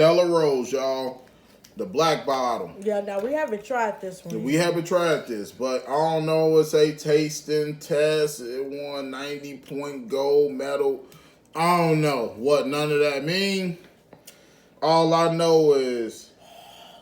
Stella Rose, y'all. The black bottle. Yeah, now we haven't tried this one. We haven't tried this, but I don't know. It's a tasting test. It won 90-point gold medal. I don't know what none of that mean. All I know is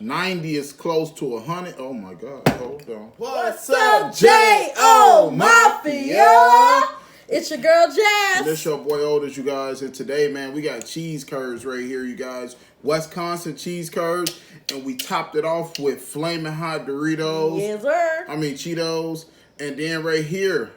90 is close to 100. Oh my God! Hold on. What's up, J.O. Mafia? It's your girl Jazz. And this your boy Oldest, you guys. And today, man, we got cheese curds right here, you guys. Wisconsin cheese curds. And we topped it off with Flamin' hot Doritos. Yes, sir. Cheetos. And then right here,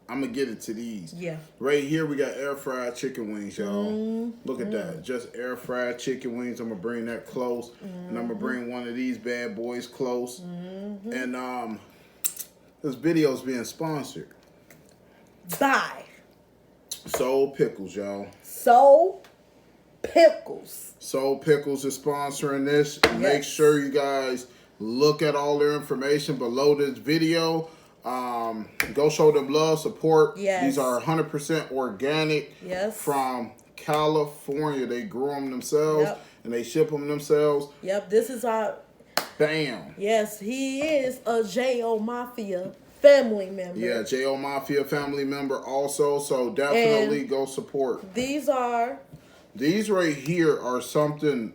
I'm going to get it to these. Yeah. Right here, we got air fried chicken wings, y'all. Look at that. Just air fried chicken wings. I'm going to bring that close. And I'm going to bring one of these bad boys close. And this video is being sponsored by Soul Pickles, y'all. Soul Pickles. Soul Pickles is sponsoring this. Yes. Make sure you guys look at all their information below this video. Go show them love, support. Yes. These are 100% organic. Yes. From California. They grow them themselves. Yep. And they ship them themselves. Yep, this is our... Bam. Yes, he is a J.O. Mafia family member. Yeah, J.O. Mafia family member also. So definitely go support. These right here are something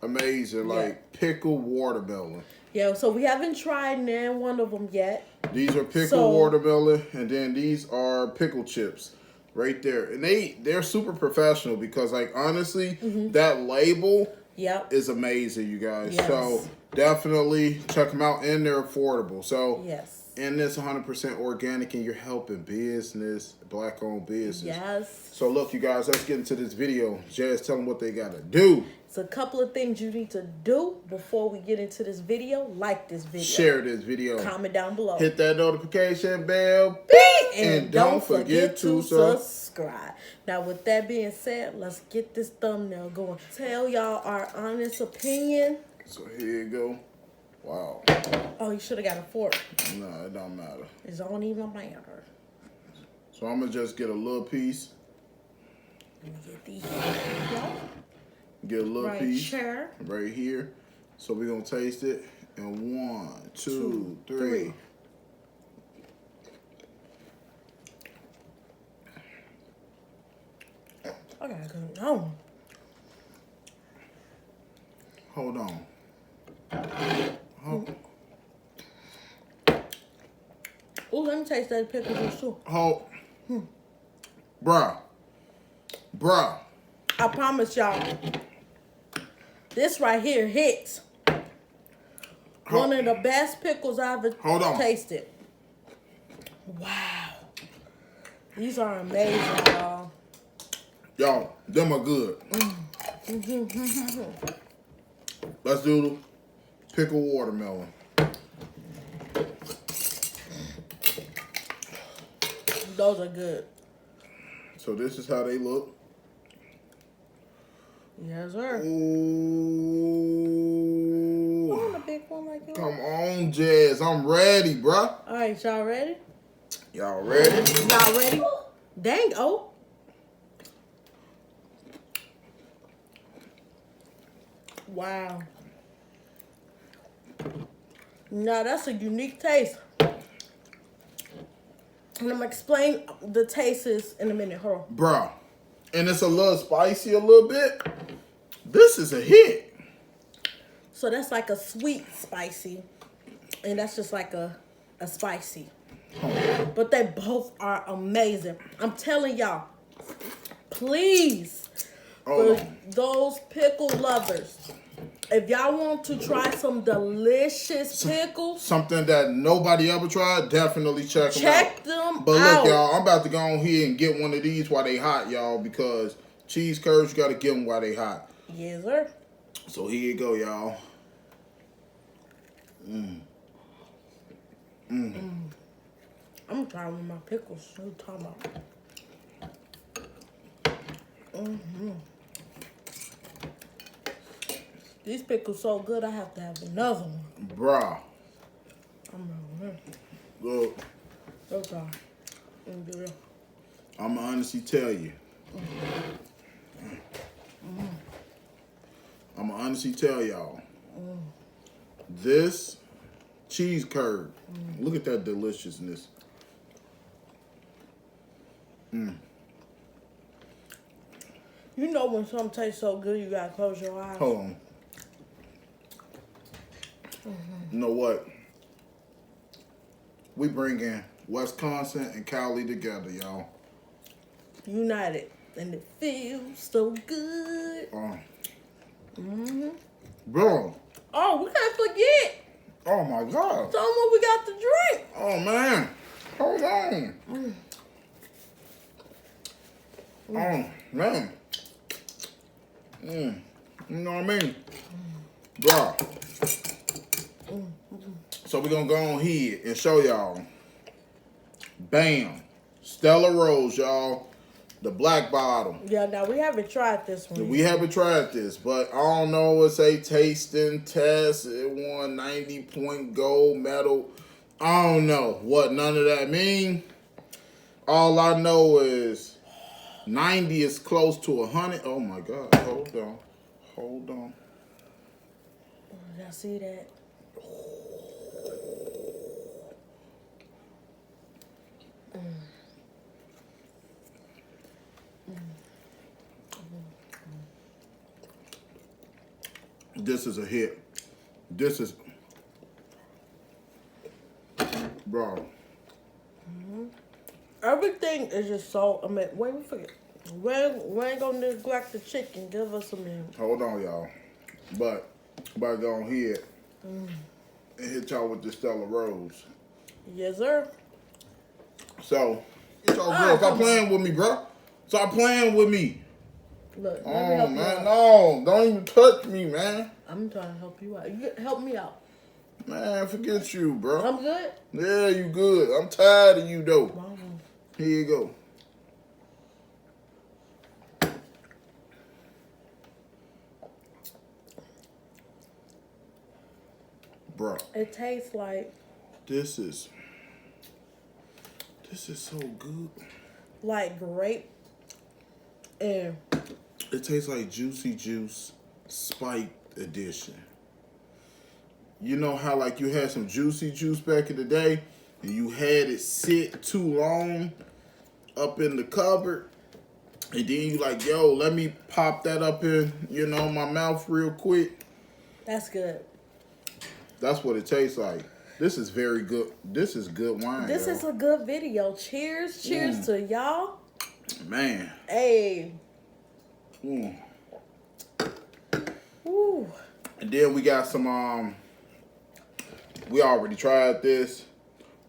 amazing. Like pickled watermelon. Yeah, so we haven't tried none one of them yet. These are pickled watermelon, and then these are pickle chips right there. And they're super professional because, like, honestly, that label is amazing, you guys. Yes. So definitely check them out, and they're affordable. So and it's 100% organic, and you're helping business, black-owned business. Yes. So look, you guys, let's get into this video. Jazz, tell them what they got to do. It's a couple of things you need to do before we get into this video. Like this video. Share this video. Comment down below. Hit that notification bell. And don't forget to subscribe. Now, with that being said, let's get this thumbnail going. Tell y'all our honest opinion. So here you go. Wow. Oh, you should have got a fork. No, it don't matter. It don't even matter. So I'm going to just get a little piece. Let me get these. Get a little piece here. Right here. So we're going to taste it. And 1, 2, 3. I gotta go down. Hold on. Oh, let me taste that pickle juice too. Hold. Bruh. I promise y'all, this right here hits. One of the best pickles I've ever tasted. Wow. These are amazing, y'all. Y'all, them are good. Let's do the pickled watermelon. Those are good. So this is how they look. Yes, sir. Ooh. I want a big one like that. Come on, Jazz. I'm ready, bruh. All right, y'all ready? Y'all ready? Y'all ready? Dang, oh. Wow. Now, that's a unique taste. And I'm going to explain the tastes in a minute. Hold on. Bruh. And it's a little spicy a little bit. This is a hit. So that's like a sweet spicy. And that's just like a spicy. But they both are amazing. I'm telling y'all, please, for those pickle lovers, if y'all want to try some delicious pickles, something that nobody ever tried, definitely check them out. Check them out. But look, y'all, I'm about to go on here and get one of these while they hot, y'all, because cheese curds, you got to get them while they hot. Yes, sir. So here you go, y'all. I'm going to try one of my pickles. What are you talking about? These pickles so good, I have to have another one. Bruh. Look. I'm going to honestly tell you. I'm going I'ma honestly tell y'all, this cheese curd, look at that deliciousness. You know when something tastes so good, you gotta close your eyes. Hold on. You know what? We bringing Wisconsin and Cali together, y'all. United, and it feels so good. Bro. Oh, we can't forget. Oh my God. Tell them what we got to drink. Oh man. Hold on. Oh man. You know what I mean? Bro. So we're gonna go on here and show y'all. Bam. Stella Rose, y'all. The black bottle. Yeah, now we haven't tried this one. We haven't tried this, but I don't know. It's a tasting test. It won 90-point gold medal. I don't know what none of that mean. All I know is 90 is close to 100. Oh my God. Hold on. Hold on. Y'all see that? This is a hit. This is, bro. Everything is just so. I mean, wait, we forget. We ain't gonna neglect the chicken. Give us some in. Hold on, y'all. But about to go on here and hit y'all with the Stella Rose. Yes, sir. So, stop playing with me, bro. Stop playing with me. Look, let me Oh help you man, out. no, don't even touch me, man. I'm trying to help you out. You help me out. Man, forget you, bro. I'm good. Yeah, you good. I'm tired of you though. Wow. Here you go. Bro, It tastes like this is so good. grape and It tastes like Juicy Juice Spiked Edition. You know how like you had some Juicy Juice back in the day and you had it sit too long up in the cupboard and then you like, yo, let me pop that up in, my mouth real quick. that's good. That's what it tastes like. This is very good. This is good wine. This is a good video. Cheers. Cheers to y'all. Man. Hey. Mm. Woo. And then we got some we already tried this,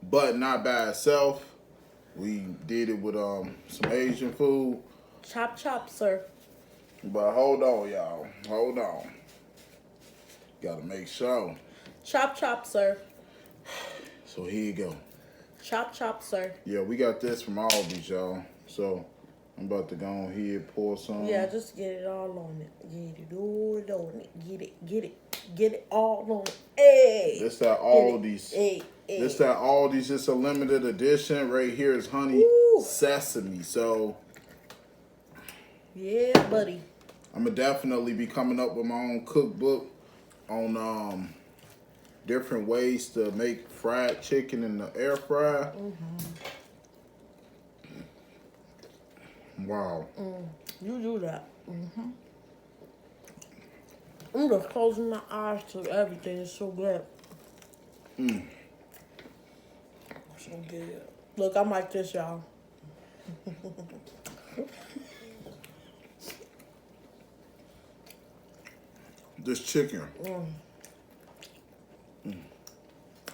but not by itself. We did it with some Asian food. Chop chop, sir. But hold on, y'all. Hold on. Gotta make sure. Chop chop, sir. So here you go. Chop chop, sir. Yeah, we got this from Aldi's, y'all. So I'm about to go on here, pour some. Yeah, just get it all on it. Get it all on it. Get it all on it. Hey. This that Aldi's. Hey. This that Aldi's. It's a limited edition. Right here is honey Woo. sesame. So Yeah, buddy. I'm gonna definitely be coming up with my own cookbook on different ways to make fried chicken in the air fryer. Wow. You do that. I'm just closing my eyes to everything. It's so good. So good. Look, I'm like this, y'all. This chicken.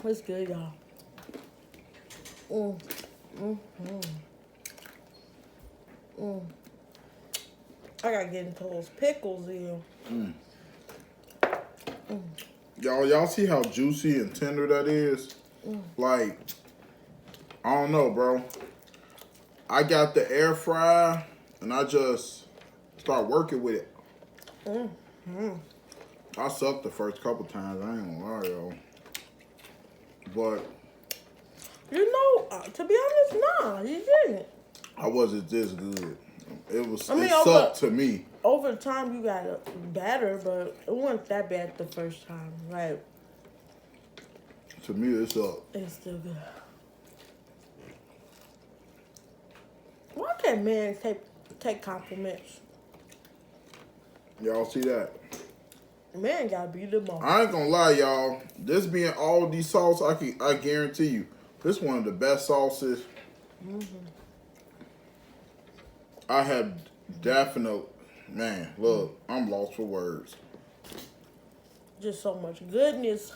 It's good, y'all. I gotta get into those pickles in. Y'all see how juicy and tender that is? Like, I don't know, bro. I got the air fryer and I just start working with it. I sucked the first couple times, I ain't gonna lie, y'all. But You know, to be honest, nah, you didn't. I wasn't this good. It I mean, sucked to me. over time you got it better, but it wasn't that bad the first time. Like, To me, it's up. it's still good. Why can't men take compliments? Y'all see that? Man gotta be the most. I ain't gonna lie, y'all. This being all these sauce, I guarantee you, this one of the best sauces I have. Definitely, man. Look, I'm lost for words. Just so much goodness.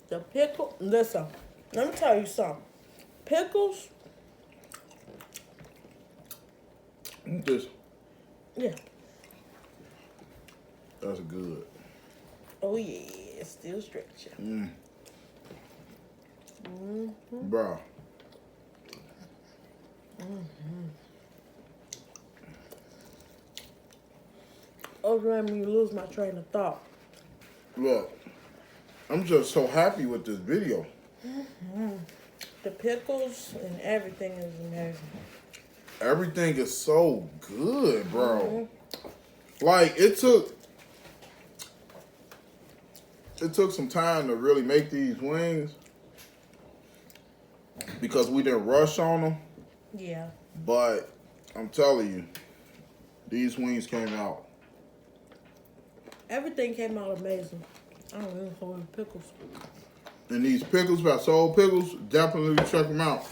The pickle. Listen, let me tell you something. Pickles. Just Yeah. that's good. Oh yeah, it's still stretching. Bruh. Oh, let me lose my train of thought. Look, I'm just so happy with this video. The pickles and everything is amazing. Everything is so good, bro. Like it took some time to really make these wings because we didn't rush on them. Yeah. But I'm telling you, these wings came out. Everything came out amazing. I don't really hold the pickles. And these pickles, by Soul Pickles, definitely check them out.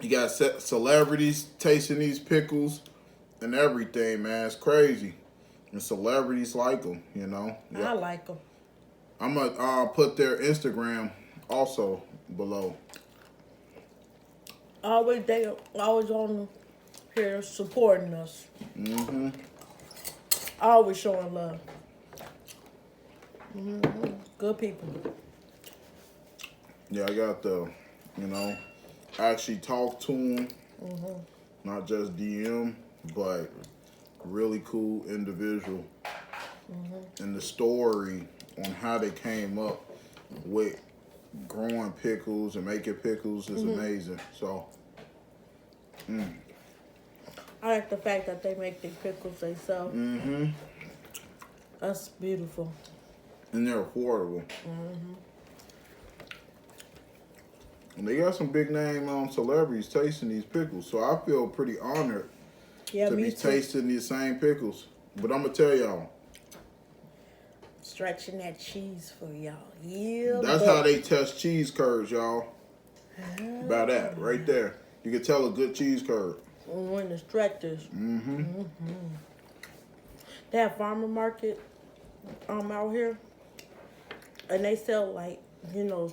You got celebrities tasting these pickles and everything, man. It's crazy. And celebrities like them, you know. I like them. I'm going to put their Instagram also below. They always on here supporting us. Always showing love. Good people. Yeah, I got the, you know, actually talk to them. Not just DM, but really cool individual. And the story on how they came up with growing pickles and making pickles is amazing. So, I like the fact that they make their pickles themselves. That's beautiful. and they're affordable. And they got some big name celebrities tasting these pickles, so I feel pretty honored Yeah, to me be too. tasting these same pickles. But I'm gonna tell y'all, Stretching that cheese for y'all. Yeah. that's how they test cheese curds, y'all. By that right there, you can tell a good cheese curd. When the stretchers. They have farmer market out here, and they sell like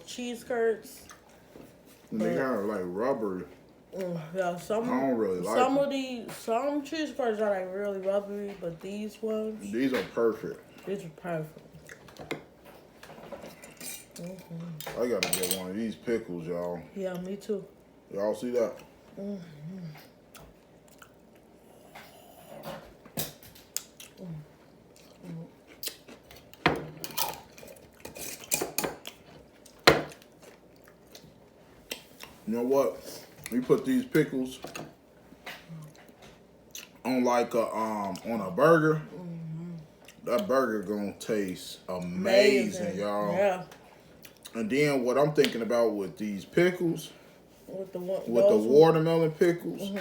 cheese curds. And they kind of like rubbery. Yeah, some I don't really like some them. some cheese curds are like really rubbery, but these ones, These are perfect. these are perfect. I gotta get one of these pickles, y'all. Yeah, me too. Y'all see that? You know what? We put these pickles on like a on a burger. That burger gonna taste amazing, y'all. Yeah, And then what I'm thinking about with these pickles, with the watermelon pickles,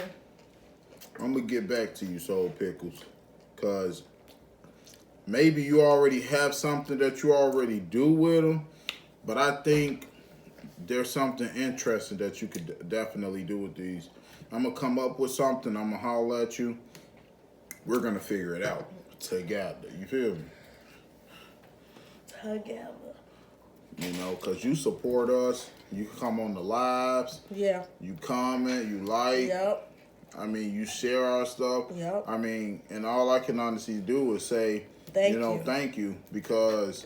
I'm gonna get back to you, Soul Pickles, cause maybe you already have something that you already do with them, but I think there's something interesting that you could definitely do with these. I'm gonna come up with something. I'm gonna holler at you. We're gonna figure it out together. You feel me? together. You know, cause you support us. You come on the lives. Yeah. You comment. You like. Yep. I mean, you share our stuff. Yep. I mean, and all I can honestly do is say, Thank you. Thank you, because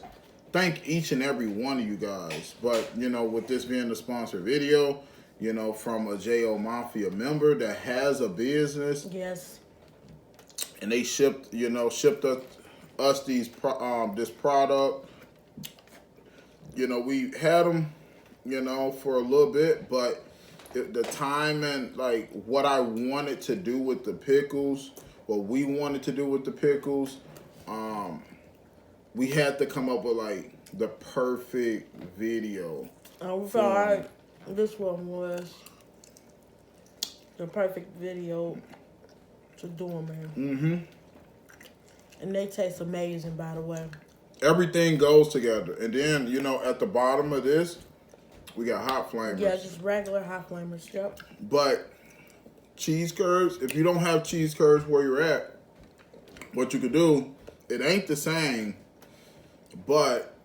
thank each and every one of you guys. But, with this being the sponsored video, from a JO Mafia member that has a business, Yes. and they shipped us these this product. We had them, for a little bit, but the time and like what I wanted to do with the pickles what we wanted to do with the pickles. We had to come up with like the perfect video. We felt like this one was the perfect video to do them in. And they taste amazing, by the way. Everything goes together. And then, at the bottom of this, we got hot flamers. Yeah, just regular hot flamers, yep. But cheese curds, if you don't have cheese curds where you're at, what you could do, it ain't the same, but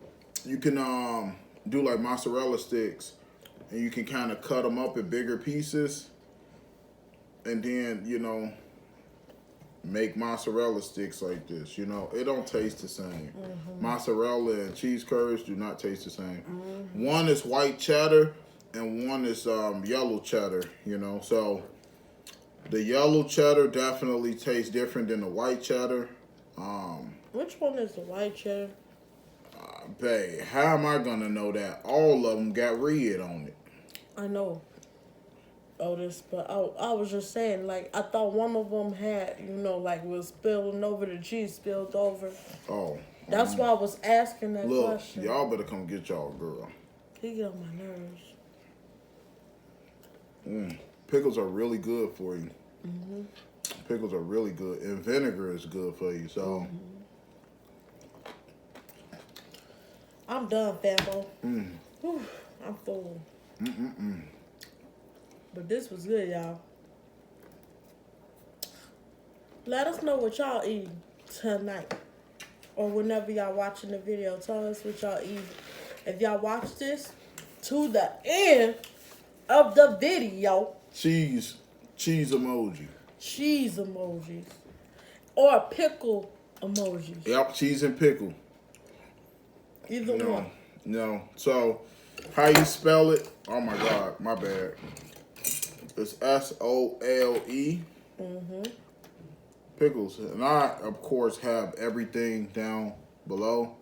you can do like mozzarella sticks, and you can kind of cut them up in bigger pieces, and then, make mozzarella sticks like this. It don't taste the same. Mozzarella and cheese curds do not taste the same. One is white cheddar and one is yellow cheddar, so the yellow cheddar definitely tastes different than the white cheddar. Which one is the white cheddar? Babe, how am I gonna know that? All of them got red on it. I know, Otis, but I was just saying, like, I thought one of them had, like, was spilling over, the cheese spilled over. Oh. That's why I was asking that Look, question. y'all better come get y'all girl. He get on my nerves. Pickles are really good for you. Pickles are really good. And vinegar is good for you, so. I'm done, Fambo. Whew, I'm full. But this was good, y'all. Let us know what y'all eating tonight. Or whenever y'all watching the video. Tell us what y'all eating. If y'all watch this to the end of the video. Cheese emoji. Cheese emojis. Or pickle emojis. Yep, cheese and pickle. Either one. No. So, how you spell it? Oh my God, my bad. It's SOLE. Pickles. And I, of course, have everything down below.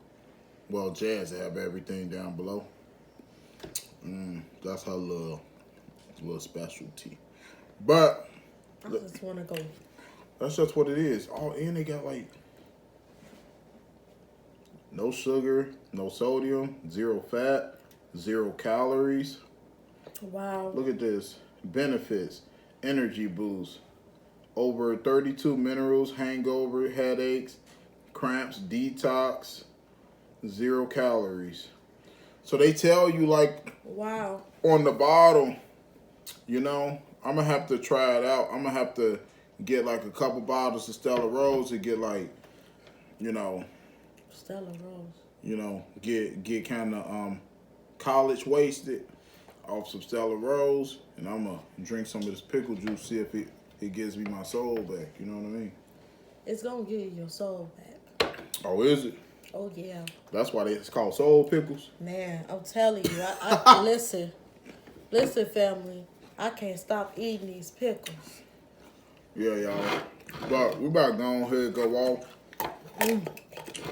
Well, Jazz have everything down below. That's her little specialty. But I just want to go. that's just what it is. Oh, and they got like no sugar, no sodium, 0 fat, 0 calories. Wow. Look at this. Benefits. Energy boost. Over 32 minerals, hangover, headaches, cramps, detox, 0 calories. So they tell you, like, Wow. on the bottom, I'm going to have to try it out. I'm going to have to get like a couple bottles of Stella Rose to get like, Stella Rose. Get kind of college wasted off some Stella Rose, and I'm gonna drink some of this pickle juice, see if it gives me my soul back. You know what I mean? It's gonna give you your soul back. Oh, is it? Oh yeah. That's why it's called soul pickles. Man, I'm telling you, I listen, family. I can't stop eating these pickles. Yeah, y'all. But we about to go on here and go off.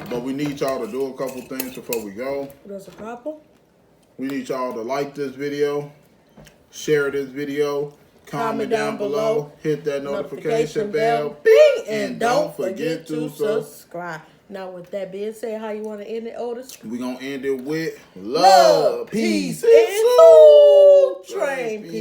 But we need y'all to do a couple things before we go. There's a couple. We need y'all to like this video, share this video, comment down below, hit that notification bell, bing, and don't forget to subscribe. Now, with that being said, how you want to end it, Otis? We're going to end it with love, peace, and and soul train peace.